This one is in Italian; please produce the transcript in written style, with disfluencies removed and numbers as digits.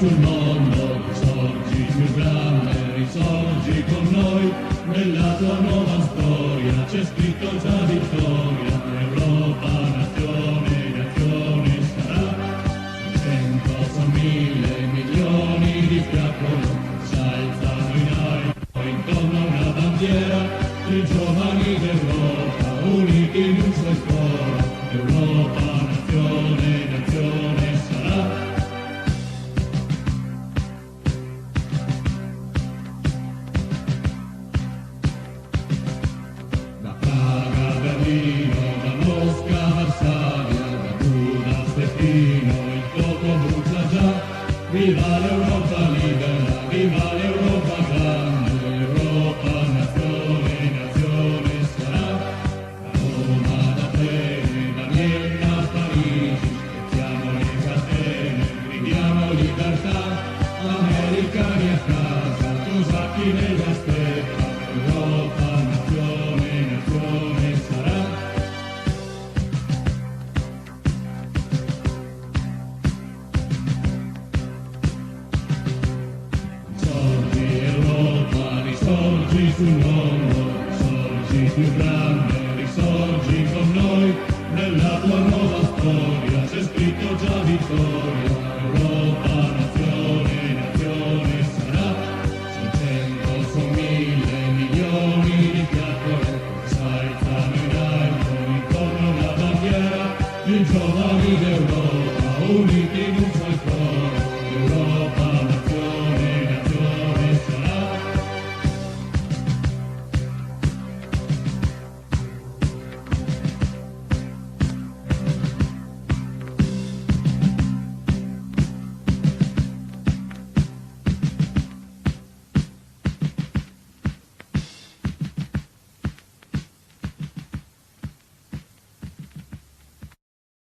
sul mondo, risorgi più grande, risorgi con noi, nella tua nuova storia c'è scritto già vittoria, Europa, nazione, nazione sarà, 100 son 1000 milioni di fiaccolo, s'alzano in aria, intorno a una bandiera, i giovani d'Europa, uniti in un sol coro, Europa, nazione, nazione sarà. Da Praga a Berlino, da Mosca a Varsavia, da Budapest a Pechino, il fuoco brucia già, viva l'Europa libera, viva l'Europa grande, Europa, nazione, nazione sarà. Da Roma, da Atene, da Vienna a Parigi, spezziamo le catene, gridiamo libertà, americani a casa, cosacchi nella steppa, Europa, nazione, nazione sarà. Risorgi Europa, risorgi sul mondo, risorgi più grande, risorgi con noi, nella tua nuova storia c'è scritto già vittoria, Europa,